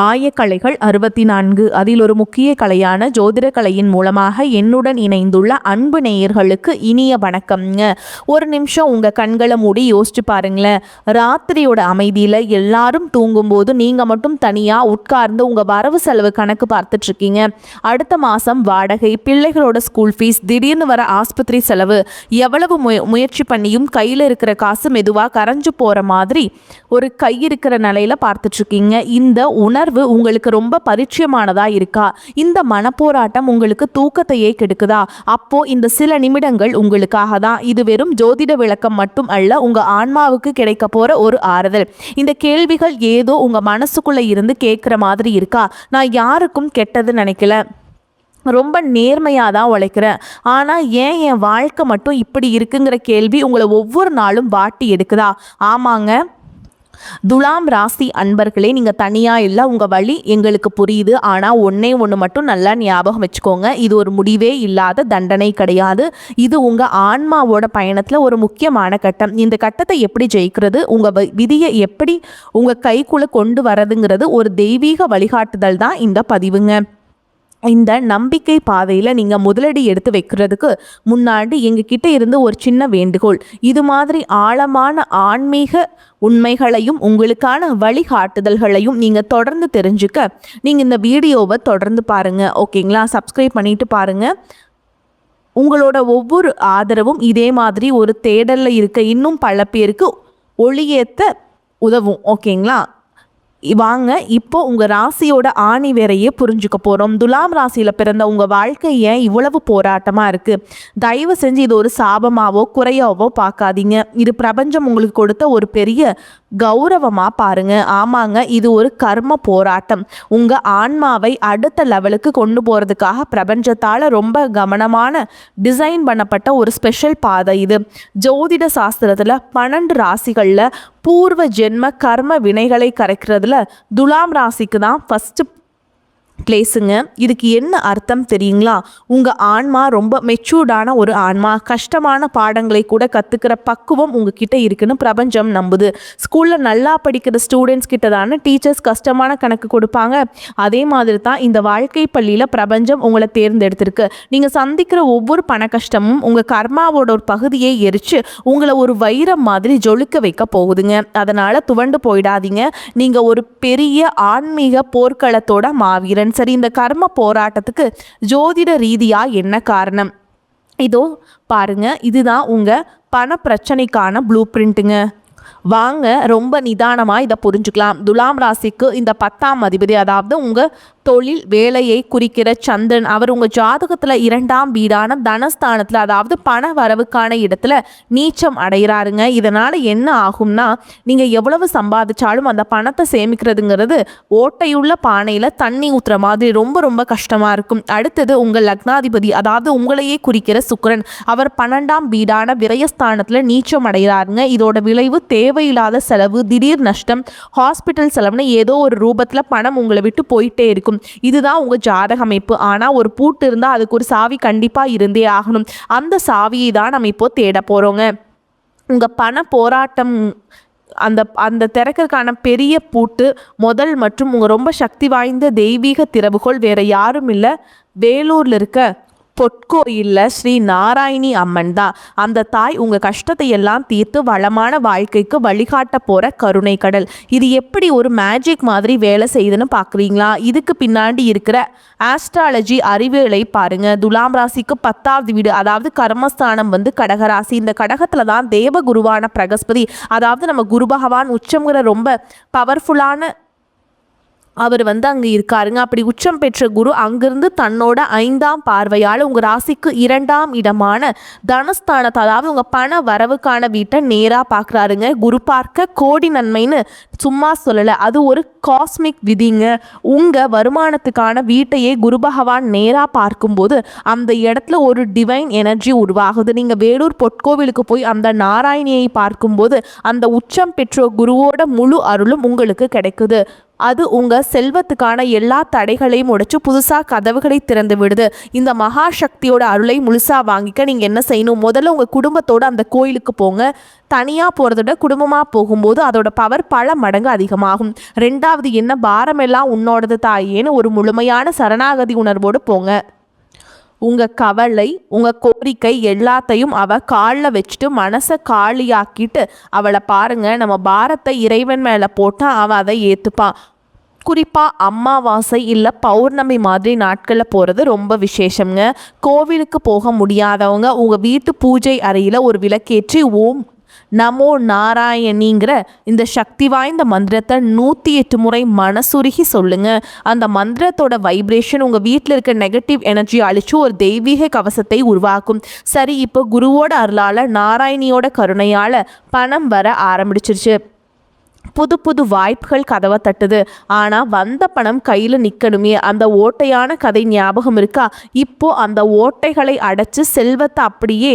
ஆயக்கலைகள் 64. அதில் ஒரு முக்கிய கலையான ஜோதிட கலையின் மூலமாக என்னுடன் இணைந்துள்ள அன்பு நேயர்களுக்கு இனிய வணக்கம்ங்க. ஒரு நிமிஷம் உங்கள் கண்களை மூடி யோசிச்சு பாருங்களேன். ராத்திரியோட அமைதியில் எல்லாரும் தூங்கும்போது நீங்கள் மட்டும் தனியாக உட்கார்ந்து உங்கள் வரவு செலவு கணக்கு பார்த்துட்ருக்கீங்க. அடுத்த மாதம் வாடகை, பிள்ளைகளோட ஸ்கூல் ஃபீஸ், திடீர்னு வர ஆஸ்பத்திரி செலவு, எவ்வளவு முயற்சி பண்ணியும் கையில் இருக்கிற காசு மெதுவாக கரைஞ்சு போகிற மாதிரி ஒரு கை இருக்கிற நிலையில் பார்த்துட்ருக்கீங்க. இந்த உணர்வு உங்களுக்கு ரொம்ப பரிச்சயமானதாக இருக்கா? இந்த மனப்போராட்டம் உங்களுக்கு தூக்கத்தையே கெடுக்குதா? அப்போ இந்த சில நிமிடங்கள் உங்களுக்காக தான். இது வெறும் ஜோதிட விளக்கம் மட்டும் அல்ல, உங்கள் ஆன்மாவுக்கு கிடைக்க போகிற ஒரு ஆறுதல். இந்த கேள்விகள் ஏதோ உங்கள் மனசுக்குள்ளே இருந்து கேட்குற மாதிரி இருக்கா? நான் யாருக்கும் கெட்டது நினைக்கல, ரொம்ப நேர்மையாக தான் உழைக்கிறேன், ஆனால் ஏன் என் வாழ்க்கை மட்டும் இப்படி இருக்குங்கிற கேள்வி உங்களை ஒவ்வொரு நாளும் வாட்டி எடுக்குதா? ஆமாங்க, துலாம் ராசி அன்பர்களே, நீங்கள் தனியாக இல்லை. உங்கள் வழி எங்களுக்கு புரியுது. ஆனால் ஒன்று மட்டும் நல்லா ஞாபகம் வச்சுக்கோங்க. இது ஒரு முடிவே இல்லாத தண்டனை கிடையாது. இது உங்கள் ஆன்மாவோட பயணத்தில் ஒரு முக்கியமான கட்டம். இந்த கட்டத்தை எப்படி ஜெயிக்கிறது, உங்கள் விதியை எப்படி உங்கள் கைக்குள்ளே கொண்டு வரதுங்கிறது ஒரு தெய்வீக வழிகாட்டுதல் தான் இந்த பதிவுங்க. இந்த நம்பிக்கை பாதையில் நீங்கள் முதலடி எடுத்து வைக்கிறதுக்கு முன்னாடி எங்ககிட்ட இருந்து ஒரு சின்ன வேண்டுகோள். இது மாதிரி ஆழமான ஆன்மீக உண்மைகளையும் உங்களுக்கான வழிகாட்டுதல்களையும் நீங்கள் தொடர்ந்து தெரிஞ்சுக்க நீங்கள் இந்த வீடியோவை தொடர்ந்து பாருங்கள். ஓகேங்களா? சப்ஸ்கிரைப் பண்ணிட்டு பாருங்கள். உங்களோட ஒவ்வொரு ஆதரவும் இதே மாதிரி ஒரு தேடலில் இருக்க இன்னும் பல பேருக்கு ஒளியேற்ற உதவும். ஓகேங்களா? வாங்க இப்போ உங்கள் ராசியோட ஆணி வேறையே புரிஞ்சுக்க போகிறோம். துலாம் ராசியில் பிறந்த உங்கள் வாழ்க்கை ஏன் இவ்வளவு போராட்டமாக இருக்குது? தயவு செஞ்சு இது ஒரு சாபமாவோ குறையாவோ பார்க்காதீங்க. இது பிரபஞ்சம் உங்களுக்கு கொடுத்த ஒரு பெரிய கௌரவமாக பாருங்க. ஆமாங்க, இது ஒரு கர்ம போராட்டம். உங்கள் ஆன்மாவை அடுத்த லெவலுக்கு கொண்டு போகிறதுக்காக பிரபஞ்சத்தால் ரொம்ப கவனமான டிசைன் பண்ணப்பட்ட ஒரு ஸ்பெஷல் பாதை இது. ஜோதிட சாஸ்திரத்தில் 12 ராசிகளில் பூர்வ ஜென்ம கர்ம வினைகளை கரைக்கிறதுல துலாம் ராசிக்கு தான் ஃபஸ்ட்டு பிளேஸுங்க. இதுக்கு என்ன அர்த்தம் தெரியுங்களா? உங்கள் ஆன்மா ரொம்ப மெச்சூர்டான ஒரு ஆன்மா. கஷ்டமான பாடங்களை கூட கற்றுக்கிற பக்குவம் உங்ககிட்ட இருக்குன்னு பிரபஞ்சம் நம்புது. ஸ்கூலில் நல்லா படிக்கிற ஸ்டூடெண்ட்ஸ் கிட்ட தானே டீச்சர்ஸ் கஷ்டமான கணக்கு கொடுப்பாங்க. அதே மாதிரி தான் இந்த வாழ்க்கை பள்ளியில் பிரபஞ்சம் உங்களை தேர்ந்தெடுத்திருக்கு. நீங்கள் சந்திக்கிற ஒவ்வொரு பண கஷ்டமும் உங்கள் கர்மாவோட ஒரு பகுதியை எரித்து உங்களை ஒரு வைரம் மாதிரி ஜொலிக்க வைக்க போகுதுங்க. அதனால் துவண்டு போயிடாதீங்க. நீங்கள் ஒரு பெரிய ஆன்மீக போர்க்களத்தோட மாவீரன். சரி, இந்த கர்ம போராட்டத்துக்கு ஜோதிட ரீதியா என்ன காரணம்? இதோ பாருங்க, இதுதான் உங்க பண பிரச்சனைக்கான ப்ளூ பிரிண்ட்டுங்க. வாங்க ரொம்ப நிதானமாக இதை புரிஞ்சுக்கலாம். துலாம் ராசிக்கு இந்த 10ஆம் அதிபதி, அதாவது உங்கள் தொழில் வேலையை குறிக்கிற சந்திரன், அவர் உங்கள் ஜாதகத்தில் 2ஆம் வீடான தனஸ்தானத்தில், அதாவது பண வரவுக்கான இடத்துல நீச்சம் அடைகிறாருங்க. இதனால் என்ன ஆகும்னா, நீங்கள் எவ்வளவு சம்பாதிச்சாலும் அந்த பணத்தை சேமிக்கிறதுங்கிறது ஓட்டையுள்ள பானையில் தண்ணி ஊற்றுற மாதிரி ரொம்ப ரொம்ப கஷ்டமாக இருக்கும். அடுத்தது உங்கள் லக்னாதிபதி, அதாவது உங்களையே குறிக்கிற சுக்கிரன், அவர் 12ஆம் வீடான விரயஸ்தானத்தில் நீச்சம் அடைகிறாருங்க. இதோட விளைவு தேவையில்லாத செலவு, திடீர் நஷ்டம், ஹாஸ்பிட்டல் செலவுன்னு ஏதோ ஒரு ரூபத்தில் பணம் உங்களை விட்டு போயிட்டே இருக்கும். இதுதான் உங்கள் ஜாதக அமைப்பு. ஆனால் ஒரு பூட்டு இருந்தால் அதுக்கு ஒரு சாவி கண்டிப்பாக இருந்தே ஆகணும். அந்த சாவியை தான் நம்ம இப்போ தேட போகிறோங்க. உங்கள் பண போராட்டம் அந்த திறக்கிறதுக்கான பெரிய பூட்டு முதல் மற்றும் உங்கள் ரொம்ப சக்தி வாய்ந்த தெய்வீக திறவுகோள் வேறு யாரும் இல்லை, வேலூரில் இருக்க பொற்கோயிலில் ஸ்ரீ நாராயணி அம்மன் தான். அந்த தாய் உங்கள் கஷ்டத்தை எல்லாம் தீர்த்து வளமான வாழ்க்கைக்கு வழிகாட்ட போகிற கருணை கடல். இது எப்படி ஒரு மேஜிக் மாதிரி வேலை செய்யுதுன்னு பார்க்குறீங்களா? இதுக்கு பின்னாடி இருக்கிற ஆஸ்ட்ராலஜி அறிவியலை பாருங்க. துலாம் ராசிக்கு 10ஆவது வீடு, அதாவது கர்மஸ்தானம் கடகராசி. இந்த கடகத்தில் தான் தேவ குருவான பிரகஸ்பதி, அதாவது நம்ம குரு பகவான் உச்சம்ங்கிற ரொம்ப பவர்ஃபுல்லான அவர் அங்கே இருக்காருங்க. அப்படி உச்சம் பெற்ற குரு அங்கிருந்து தன்னோட 5ஆம் பார்வையால் உங்கள் ராசிக்கு 2ஆம் இடமான தனஸ்தானத்தை, அதாவது உங்கள் பண வரவுக்கான வீட்டை நேராக பார்க்குறாருங்க. குரு பார்க்க கோடி நன்மைன்னு சும்மா சொல்லலை, அது ஒரு காஸ்மிக் விதிங்க. உங்கள் வருமானத்துக்கான வீட்டையே குரு பகவான் நேராக பார்க்கும்போது அந்த இடத்துல ஒரு டிவைன் எனர்ஜி உருவாகுது. நீங்கள் வேலூர் பொற்கோவிலுக்கு போய் அந்த நாராயணியை பார்க்கும்போது அந்த உச்சம் பெற்ற குருவோட முழு அருளும் உங்களுக்கு கிடைக்குது. அது உங்கள் செல்வத்துக்கான எல்லா தடைகளையும் உடைச்சு புதுசாக கதவுகளை திறந்து விடுது. இந்த மகா சக்தியோட அருளை முழுசாக வாங்கிக்க நீங்கள் என்ன செய்யணும்? முதல்ல உங்கள் குடும்பத்தோடு அந்த கோயிலுக்கு போங்க. தனியாக போகிறத விட குடும்பமாக போகும்போது அதோட பவர் பல மடங்கு அதிகமாகும். ரெண்டாவது, என்ன பாரமெல்லாம் உன்னோடது தாயேன்னு ஒரு முழுமையான சரணாகதி உணர்வோடு போங்க. உங்கள் கவலை, உங்கள் கோரிக்கை எல்லாத்தையும் அவள் காலில் வச்சுட்டு மனசை காலியாக்கிட்டு அவளை பாருங்கள். நம்ம பாரத்தை இறைவன் மேலே போட்டால் அவள் அதை ஏற்றுப்பான். குறிப்பாக அமாவாசை இல்லை பௌர்ணமி மாதிரி நாட்களில் போகிறது ரொம்ப விசேஷங்க. கோவிலுக்கு போக முடியாதவங்க உங்கள் வீட்டு பூஜை அறையில் ஒரு விளக்கேற்றி ஓம் நமோ நாராயணிங்கிற இந்த சக்தி வாய்ந்த மந்திரத்தை 108 முறை மனசுருகி சொல்லுங்க. அந்த மந்திரத்தோட வைப்ரேஷன் உங்கள் வீட்டில் இருக்க நெகட்டிவ் எனர்ஜி அழிச்சு ஒரு தெய்வீக கவசத்தை உருவாக்கும். சரி, இப்போ குருவோட அருளால் நாராயணியோட கருணையால் பணம் வர ஆரம்பிச்சிருச்சு. புது புது வாய்ப்புகள் கதவை தட்டுது. ஆனால் வந்த பணம் கையில் நிற்கணுமே. அந்த ஓட்டையான கதை ஞாபகம் இருக்கா? இப்போ அந்த ஓட்டைகளை அடைச்சி செல்வத்தை அப்படியே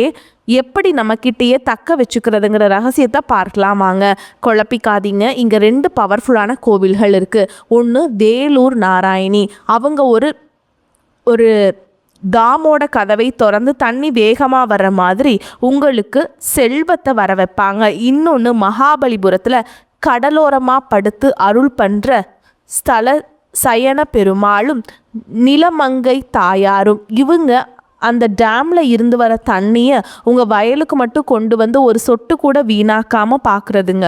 எப்படி நம்மக்கிட்டேயே தக்க வச்சுக்கிறதுங்கிற ரகசியத்தை பார்க்கலாம் வாங்க. குழப்பிக்காதீங்க. இங்கே 2 பவர்ஃபுல்லான கோவில்கள் இருக்குது. ஒன்று வேலூர் நாராயணி. அவங்க ஒரு டாமோட கதவை திறந்து தண்ணி வேகமாக வர்ற மாதிரி உங்களுக்கு செல்வத்தை வர வைப்பாங்க. இன்னொன்று மகாபலிபுரத்தில் கடலோரமாக படுத்து அருள் பண்ணுற ஸ்தல சயன பெருமாளும் நிலமங்கை தாயாரும். இவங்க அந்த டேமில் இருந்து வர தண்ணியை உங்கள் வயலுக்கு மட்டும் கொண்டு வந்து ஒரு சொட்டு கூட வீணாக்காமல் பார்க்குறதுங்க.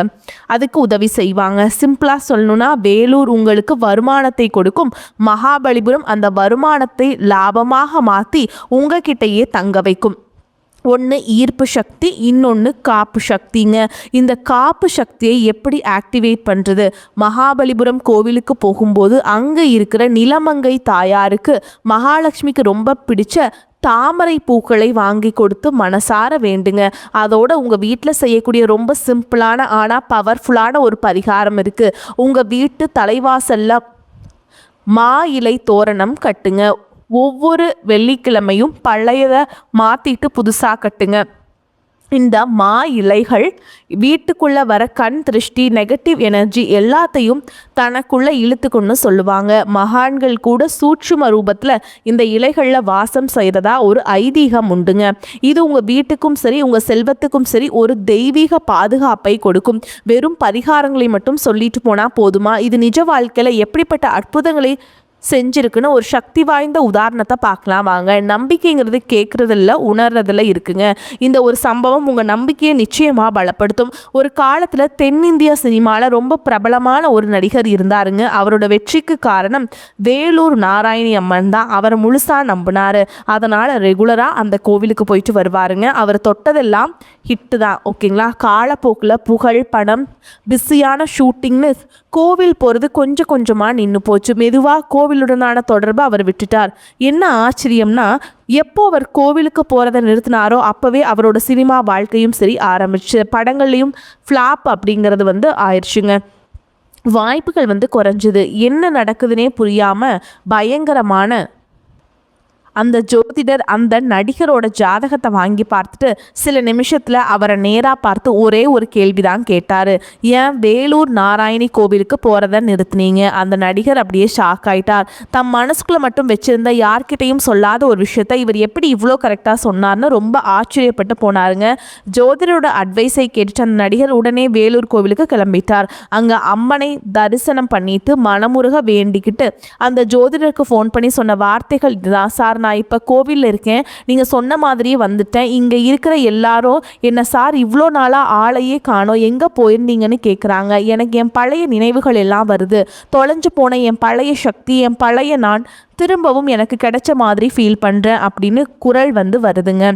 அதுக்கு உதவி செய்வாங்க. சிம்பிளாக சொல்லணுன்னா வேலூர் உங்களுக்கு வருமானத்தை கொடுக்கும். மகாபலிபுரம் அந்த வருமானத்தை லாபமாக மாற்றி உங்ககிட்டயே தங்க வைக்கும். ஒன்று ஈர்ப்பு சக்தி, இன்னொன்று காப்பு சக்திங்க. இந்த காப்பு சக்தியை எப்படி ஆக்டிவேட் பண்ணுறது? மகாபலிபுரம் கோவிலுக்கு போகும்போது அங்கே இருக்கிற நிலமங்கை தாயாருக்கு மகாலட்சுமிக்கு ரொம்ப பிடிச்ச தாமரை பூக்களை வாங்கி கொடுத்து மனசார வேண்டுங்க. அதோட உங்கள் வீட்டில் செய்யக்கூடிய ரொம்ப சிம்பிளான ஆனால் பவர்ஃபுல்லான ஒரு பரிகாரம் இருக்குது. உங்கள் வீட்டு தலைவாசலில் மா இலை தோரணம் கட்டுங்க. ஒவ்வொரு வெள்ளிக்கிழமையும் பழையதை மாற்றிட்டு புதுசாக கட்டுங்க. இந்த மா இலைகள் வீட்டுக்குள்ளே வர கண் திருஷ்டி, நெகட்டிவ் எனர்ஜி எல்லாத்தையும் தனக்குள்ளே இழுத்துக்கொண்டு சொல்லுவாங்க. மகான்கள் கூட சூட்சும ரூபத்தில் இந்த இலைகளில் வாசம் செய்கிறதா ஒரு ஐதீகம் உண்டுங்க. இது உங்கள் வீட்டுக்கும் சரி உங்கள் செல்வத்துக்கும் சரி ஒரு தெய்வீக பாதுகாப்பை கொடுக்கும். வெறும் பரிகாரங்களை மட்டும் சொல்லிட்டு போனால் போதுமா? இது நிஜ வாழ்க்கையில் எப்படிப்பட்ட அற்புதங்களை செஞ்சுருக்குன்னு ஒரு சக்தி வாய்ந்த உதாரணத்தை பார்க்கலாம் வாங்க. நம்பிக்கைங்கிறது கேட்குறதில்ல, உணர்றதில் இருக்குங்க. இந்த ஒரு சம்பவம் உங்கள் நம்பிக்கையை நிச்சயமாக பலப்படுத்தும். ஒரு காலத்தில் தென்னிந்திய சினிமாவில் ரொம்ப பிரபலமான ஒரு நடிகர் இருந்தாருங்க. அவரோட வெற்றிக்கு காரணம் வேலூர் நாராயணி அம்மன் தான். அவரை முழுசாக நம்பினார். அதனால் ரெகுலராக அந்த கோவிலுக்கு போயிட்டு வருவாருங்க. அவர் தொட்டதெல்லாம் ஹிட்டு தான். ஓகேங்களா? காலப்போக்கில் புகழ், பணம், பிஸியான ஷூட்டிங்னு கோவில் போகிறது கொஞ்சம் கொஞ்சமாக நின்று போச்சு. மெதுவாக கோவிலுடனான தொடர்பு அவர் விட்டுட்டார். என்ன ஆச்சரியம்னா, எப்போ அவர் கோவிலுக்கு போகிறத நிறுத்தினாரோ அப்போவே அவரோட சினிமா வாழ்க்கையும் சரி ஆரம்பிச்சு. படங்கள்லையும் ஃப்ளாப் அப்படிங்கிறது ஆயிடுச்சுங்க. வாய்ப்புகள் குறைஞ்சிது. என்ன நடக்குதுன்னே புரியாமல் பயங்கரமான அந்த ஜோதிடர் அந்த நடிகரோட ஜாதகத்தை வாங்கி பார்த்துட்டு சில நிமிஷத்தில் அவரை நேராக பார்த்து ஒரே ஒரு கேள்வி தான் கேட்டார். ஏன் வேலூர் நாராயணி கோவிலுக்கு போகிறத நிறுத்தினீங்க? அந்த நடிகர் அப்படியே ஷாக் ஆயிட்டார். தம் மனசுக்குள்ளே மட்டும் வச்சுருந்த யார்கிட்டையும் சொல்லாத ஒரு விஷயத்தை இவர் எப்படி இவ்வளோ கரெக்டாக சொன்னார்னு ரொம்ப ஆச்சரியப்பட்டு போனாருங்க. ஜோதிடரோட அட்வைஸை கேட்டுட்டு அந்த நடிகர் உடனே வேலூர் கோவிலுக்கு கிளம்பிட்டார். அங்கே அம்மனை தரிசனம் பண்ணிட்டு மனமுருக வேண்டிக்கிட்டு அந்த ஜோதிடருக்கு ஃபோன் பண்ணி சொன்ன வார்த்தைகள் இதுதான். சார், நான் இப்போ கோவிலில் இருக்கேன், நீங்கள் சொன்ன மாதிரியே வந்துட்டேன். இங்கே இருக்கிற எல்லாரும் என்ன சார் இவ்வளோ நாளாக ஆளையே காணோம், எங்கே போயிருந்தீங்கன்னு கேட்குறாங்க. எனக்கு என் பழைய நினைவுகள் எல்லாம் வருது. தொலைஞ்சு போன என் பழைய சக்தி, என் பழைய நான் திரும்பவும் எனக்கு கிடைச்ச மாதிரி ஃபீல் பண்ணுறேன் அப்படின்னு குரல் வருதுங்க.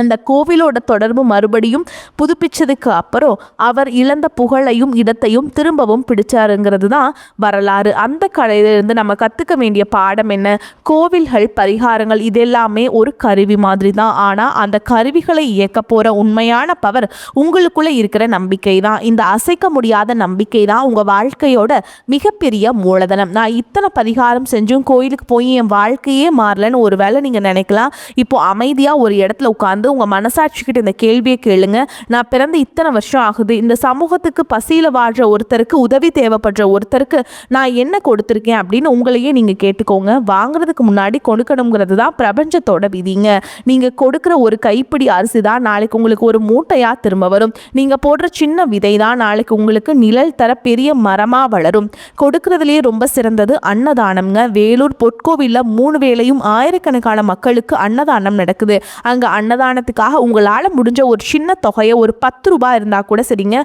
அந்த கோவிலோட தொடர்பு மறுபடியும் புதுப்பிச்சதுக்கு அப்புறம் அவர் இழந்த புகழையும் இடத்தையும் திரும்பவும் பிடிச்சாருங்கிறது தான் வரலாறு. அந்த கதையிலிருந்து நம்ம கற்றுக்க வேண்டிய பாடம் என்ன? கோவில்கள், பரிகாரங்கள் இதெல்லாமே ஒரு கருவி மாதிரி தான். ஆனால் அந்த கருவிகளை இயக்க போகிற உண்மையான பவர் உங்களுக்குள்ளே இருக்கிற நம்பிக்கை தான். இந்த அசைக்க முடியாத நம்பிக்கை தான் உங்கள் வாழ்க்கையோட மிகப்பெரிய மூலதனம். நான் இத்தனை பரிகாரம் செஞ்சும் கோயிலுக்கு போய் என் வாழ்க்கையே மாறலன்னு ஒரு வேளை நீங்கள் நினைக்கலாம். இப்போது அமைதியாக ஒரு இடத்துல உட்கார்ந்து உட்காந்து உங்கள் மனசாட்சிக்கிட்ட இந்த கேள்வியை கேளுங்க. நான் பிறந்து இத்தனை வருஷம் ஆகுது, இந்த சமூகத்துக்கு பசியில் வாழ்கிற ஒருத்தருக்கு, உதவி தேவைப்படுற ஒருத்தருக்கு நான் என்ன கொடுத்துருக்கேன் அப்படின்னு உங்களையே நீங்கள் கேட்டுக்கோங்க. வாங்குறதுக்கு முன்னாடி கொடுக்கணுங்கிறது தான் பிரபஞ்சத்தோட விதிங்க. நீங்கள் கொடுக்குற ஒரு கைப்பிடி அரிசி தான் நாளைக்கு உங்களுக்கு ஒரு மூட்டையாக திரும்ப வரும். நீங்கள் போடுற சின்ன விதை தான் நாளைக்கு உங்களுக்கு நிழல் தர பெரிய மரமாக வளரும். கொடுக்கறதுலேயே ரொம்ப சிறந்தது அன்னதானம்ங்க. வேலூர் பொற்கோவிலில் 3 வேளையும் ஆயிரக்கணக்கான மக்களுக்கு அன்னதானம் நடக்குது. அங்கே அன்னதானத்துக்காக உங்களால் முடிஞ்ச ஒரு சின்ன தொகையை, ஒரு 10 ரூபாய் இருந்தால் கூட சரிங்க,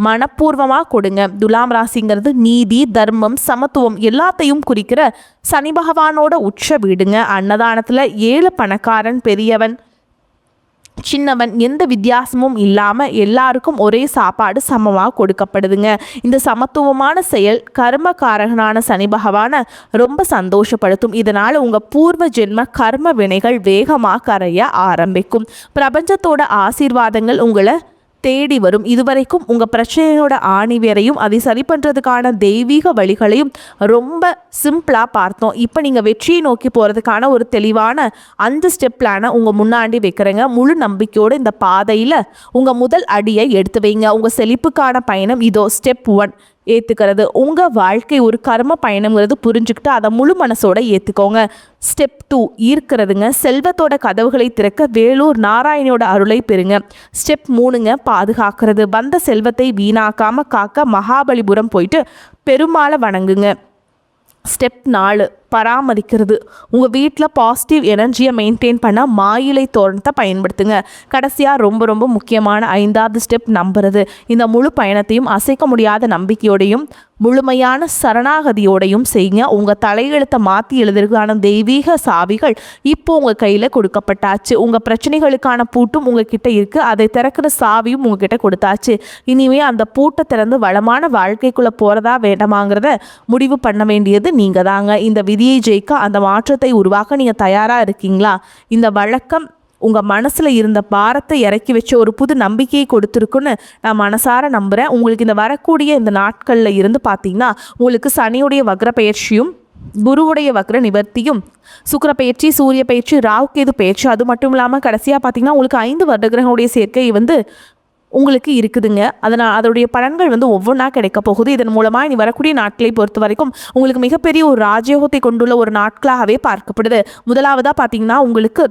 மனப்பூர்வமாக கொடுங்க. துலாம் ராசிங்கிறது நீதி, தர்மம், சமத்துவம் எல்லாத்தையும் குறிக்கிற சனி பகவானோட உச்ச வீடுங்க. அன்னதானத்தில் ஏழை, பணக்காரன், பெரியவன், சின்னவன் எந்த வித்தியாசமும் இல்லாமல் எல்லாருக்கும் ஒரே சாப்பாடு சமமாக கொடுக்கப்படுதுங்க. இந்த சமத்துவமான செயல் கர்மகாரகனான சனி பகவானை ரொம்ப சந்தோஷப்படுத்தும். இதனால் உங்கள் பூர்வ ஜென்ம கர்ம வினைகள் வேகமாக கரைய ஆரம்பிக்கும். பிரபஞ்சத்தோட ஆசீர்வாதங்கள் உங்களை தேடி வரும். இதுவரைக்கும் உங்கள் பிரச்சனையோட ஆணிவேரையும் அதை சரி பண்ணுறதுக்கான தெய்வீக வழிகளையும் ரொம்ப சிம்பிளாக பார்த்தோம். இப்போ நீங்கள் வெற்றியை நோக்கி போகிறதுக்கான ஒரு தெளிவான 5 ஸ்டெப் பிளானை உங்கள் முன்னாடி வைக்கிறேங்க. முழு நம்பிக்கையோடு இந்த பாதையில் உங்கள் முதல் அடியை எடுத்து வைங்க. உங்கள் செழிப்புக்கான பயணம் இதோ. ஸ்டெப் 1 ஏற்றுக்கிறது. உங்கள் வாழ்க்கை ஒரு கர்ம பயணங்கிறது புரிஞ்சுக்கிட்டு அதை முழு மனசோட ஏற்றுக்கோங்க. ஸ்டெப் 2 ஈர்க்கிறதுங்க. செல்வத்தோட கதவுகளை திறக்க வேலூர் நாராயணியோட அருளை பெறுங்க. ஸ்டெப் 3ங்க பாதுகாக்கிறது. வந்த செல்வத்தை வீணாக்காமல் காக்க மகாபலிபுரம் போயிட்டு பெருமாளை வணங்குங்க. ஸ்டெப் 4 பராமரிக்கிறது. உங்கள் வீட்டில் பாசிட்டிவ் எனர்ஜியை மெயின்டைன் பண்ண மாயிலை தோரணத்தை பயன்படுத்துங்க. கடைசியாக ரொம்ப ரொம்ப முக்கியமான 5வது ஸ்டெப் நம்புறது. இந்த முழு பயணத்தையும் அசைக்க முடியாத நம்பிக்கையோடையும் முழுமையான சரணாகதியோடையும் செய்யுங்க. உங்கள் தலையெழுத்தை மாற்றி எழுதுறதுக்கான தெய்வீக சாவிகள் இப்போ உங்கள் கையில் கொடுக்கப்பட்டாச்சு. உங்கள் பிரச்சனைகளுக்கான பூட்டும் உங்ககிட்ட இருக்குது. அதை திறக்கிற சாவியும் உங்ககிட்ட கொடுத்தாச்சு. இனிமே அந்த பூட்டை திறந்து வளமான வாழ்க்கைக்குள்ளே போகிறதா வேண்டாமாங்கிறத முடிவு பண்ண வேண்டியது நீங்கள் தாங்க. இந்த விதியை ஜெயிக்க, அந்த மாற்றத்தை உருவாக்க நீங்கள் தயாராக இருக்கீங்களா? இந்த வழக்கம் உங்கள் மனசில் இருந்த பாரத்தை இறக்கி வச்ச ஒரு புது நம்பிக்கையை கொடுத்துருக்குன்னு நான் மனசார நம்புகிறேன். உங்களுக்கு இந்த வரக்கூடிய இந்த நாட்களில் இருந்து பார்த்தீங்கன்னா உங்களுக்கு சனியுடைய வக்ர பயிற்சியும், குருவுடைய வக்ர நிவர்த்தியும், சுக்கிர பயிற்சி, சூரிய பயிற்சி, ராகு கேது பயிற்சி, அது மட்டும் இல்லாமல் கடைசியாக பார்த்தீங்கன்னா உங்களுக்கு 5 வருட கிரகங்களுடைய சேர்க்கை உங்களுக்கு இருக்குதுங்க. அதோடைய பலன்கள் ஒவ்வொன்றா கிடைக்க போகுது. இதன் மூலமாக இனி வரக்கூடிய நாட்களை பொறுத்த வரைக்கும் உங்களுக்கு மிகப்பெரிய ஒரு ராஜயோகத்தை கொண்டுள்ள ஒரு நாட்களாகவே பார்க்கப்படுது. முதலாவதாக பார்த்தீங்கன்னா உங்களுக்கு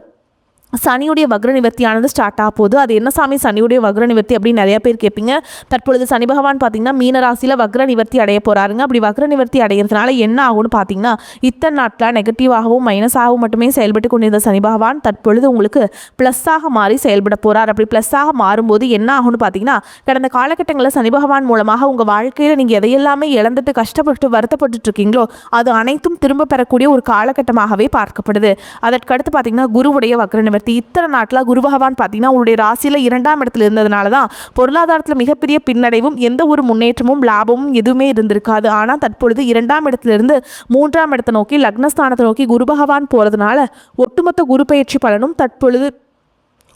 சனியுடைய வக்ர நிவர்த்தியானது ஸ்டார்ட் ஆக போகுது. அது என்ன சாமி சனியுடைய வக்ர நிவர்த்தி அப்படின்னு நிறைய பேர் கேட்பீங்க. தற்பொழுது சனி பகவான் பார்த்தீங்கன்னா மீன ராசியில் வக்ர நிவர்த்தி அடைய போகிறாருங்க. அப்படி வக்ர நிவர்த்தி அடைகிறதுனால என்ன ஆகும்னு பார்த்தீங்கன்னா இத்தனை நாட்களாக நெகட்டிவாகவும் மைனஸாகவும் மட்டுமே செயல்பட்டு கொண்டிருந்த சனி பகவான் தற்பொழுது உங்களுக்கு ப்ளஸ்ஸாக மாறி செயல்பட போகிறார். அப்படி ப்ளஸ்ஸாக மாறும்போது என்ன ஆகும்னு பார்த்தீங்கன்னா கடந்த காலகட்டங்களில் சனி பகவான் மூலமாக உங்கள் வாழ்க்கையில் நீங்கள் எதையெல்லாமே இழந்துட்டு கஷ்டப்பட்டு வருத்தப்பட்டு இருக்கீங்களோ அது அனைத்தும் திரும்ப பெறக்கூடிய ஒரு காலகட்டமாகவே பார்க்கப்படுது. அதற்கடுத்து பார்த்தீங்கன்னா குருவுடைய வக்ர நிவர்த்தி. இத்தனை நாட்டில் குரு பகவான் பார்த்தீங்கன்னா உங்களுடைய ராசியில் 2ஆம் இடத்துல இருந்ததுனால தான் பொருளாதாரத்தில் மிகப்பெரிய பின்னடைவும் எந்த ஒரு முன்னேற்றமும் லாபமும் எதுவுமே இருந்திருக்காது. ஆனால் தற்பொழுது 2ஆம் இடத்திலிருந்து 3ஆம் இடத்தை நோக்கி லக்னஸ்தானத்தை நோக்கி குரு பகவான் போகிறதுனால ஒட்டுமொத்த குரு பயிற்சி பலனும் தற்பொழுது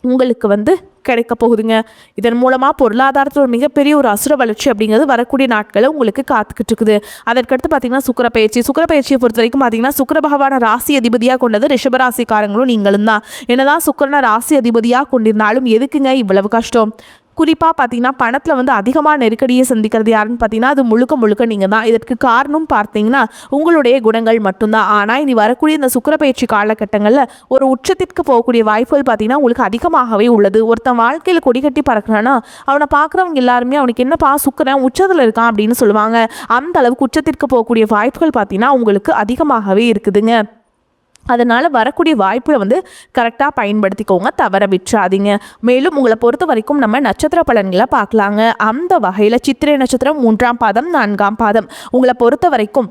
உங்களுக்கு கிடைக்க போகுதுங்க. இதன் மூலமாக பொருளாதாரத்தில் ஒரு மிகப்பெரிய ஒரு அசுர வளர்ச்சி அப்படிங்கிறது வரக்கூடிய நாட்களில் உங்களுக்கு காத்துக்கிட்டு இருக்குது. அதற்கடுத்து பார்த்தீங்கன்னா சுக்கிர பயிற்சியை பொறுத்த வரைக்கும் பார்த்தீங்கன்னா சுக்கிர பகவான ராசி அதிபதியாக கொண்டது ரிஷபராசிக்காரங்களும் நீங்களும் தான். என்னதான் சுக்கிரனை ராசி அதிபதியாக கொண்டிருந்தாலும் எதுக்குங்க இவ்வளவு கஷ்டம்? குறிப்பாக பார்த்தீங்கன்னா பணத்தில் அதிகமாக நெருக்கடியை சந்திக்கிறது யாருன்னு பார்த்தீங்கன்னா அது முழுக்க நீங்கள் தான். இதற்கு காரணம் பார்த்தீங்கன்னா உங்களுடைய குணங்கள் மட்டும்தான். ஆனால் இனி வரக்கூடிய இந்த சுக்கிர பயிற்சி காலகட்டங்களில் ஒரு உச்சத்திற்கு போகக்கூடிய வாய்ப்புகள் பார்த்தீங்கன்னா உங்களுக்கு அதிகமாகவே உள்ளது. ஒருத்தன் வாழ்க்கையில் கொடி கட்டி பறக்கிறான்னா அவனை பார்க்குறவங்க எல்லாருமே அவனுக்கு என்னப்பா சுக்கிரன் உச்சத்தில் இருக்கான் அப்படின்னு சொல்லுவாங்க. அந்த அளவுக்கு உச்சத்திற்கு போகக்கூடிய வாய்ப்புகள் பார்த்தீங்கன்னா உங்களுக்கு அதிகமாகவே இருக்குதுங்க. அதனால் வரக்கூடிய வாய்ப்புகளை கரெக்டாக பயன்படுத்திக்கோங்க, தவற விட்டுறாதீங்க. மேலும் உங்களை பொறுத்த வரைக்கும் நம்ம நட்சத்திர பலன்களை பார்க்கலாங்க. அந்த வகையில் சித்திரை நட்சத்திரம் 3ஆம் பாதம் 4ஆம் பாதம் உங்களை பொறுத்த வரைக்கும்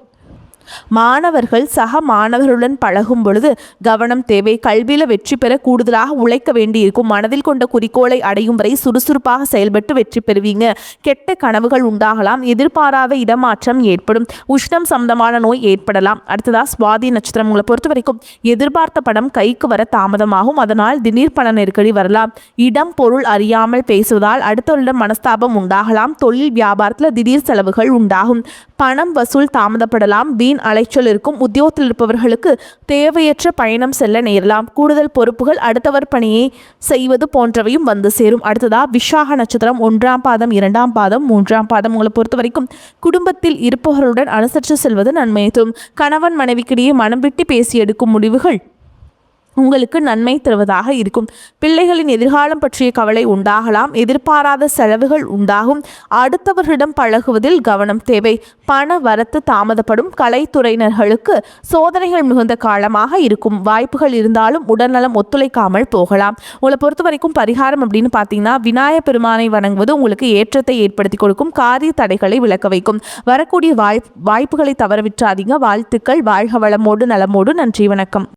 மாணவர்கள் சக மாணவர்களுடன் பழகும் பொழுது கவனம் தேவை. கல்வியில் வெற்றி பெற கூடுதலாக உழைக்க வேண்டியிருக்கும். மனதில் கொண்ட குறிக்கோளை அடையும் வரை சுறுசுறுப்பாக செயல்பட்டு வெற்றி பெறுவீங்க. கெட்ட கனவுகள் உண்டாகலாம். எதிர்பாராத இடமாற்றம் ஏற்படும். உஷ்ணம் சம்பந்தமான நோய் ஏற்படலாம். அடுத்ததா சுவாதி நட்சத்திரம் உங்களை பொறுத்த வரைக்கும் எதிர்பார்த்த படம் கைக்கு வர தாமதமாகும். அதனால் திடீர் பண நெருக்கடி வரலாம். இடம் பொருள் அறியாமல் பேசுவதால் அடுத்தவரிடம் மனஸ்தாபம் உண்டாகலாம். தொழில் வியாபாரத்தில் திடீர் செலவுகள் உண்டாகும். பணம் வசூல் தாமதப்படலாம். வீண் கணவன் அலைச்சல் இருக்கும். உத்தியோகத்தில் இருப்பவர்களுக்கு தேவையற்ற பயணம் செல்ல நேரலாம். கூடுதல் பொறுப்புகள், அடுத்தவர் பணியை செய்வது போன்றவையும் வந்து சேரும். அடுத்ததா விசாக நட்சத்திரம் 1ஆம் பாதம், 2ஆம் பாதம், 3ஆம் பாதம். உங்களை பொறுத்த வரைக்கும் குடும்பத்தில் இருப்பவர்களுடன் அனுசரித்து செல்வது நன்மை தரும். கணவன் மனைவிக்கிடையே மனம் விட்டு பேசி எடுக்கும் முடிவுகள் உங்களுக்கு நன்மை தருவதாக இருக்கும். பிள்ளைகளின் எதிர்காலம் பற்றிய கவலை உண்டாகலாம். எதிர்பாராத செலவுகள் உண்டாகும். அடுத்தவர்களிடம் பழகுவதில் கவனம் தேவை. பண வரத்து தாமதப்படும். கலைத்துறையினர்களுக்கு சோதனைகள் மிகுந்த காலமாக இருக்கும். வாய்ப்புகள் இருந்தாலும் உடல்நலம் ஒத்துழைக்காமல் போகலாம். உங்களை பொறுத்த வரைக்கும் பரிகாரம் அப்படின்னு பார்த்தீங்கன்னா, விநாயகப் பெருமானை வணங்குவது உங்களுக்கு ஏற்றத்தை ஏற்படுத்தி கொடுக்கும். காரிய தடைகளை விலக்க வைக்கும். வரக்கூடிய வாய்ப்புகளை தவறவிட்டாதீங்க. வாழ்த்துக்கள். வாழ்க வளமோடு நலமோடு. நன்றி, வணக்கம்.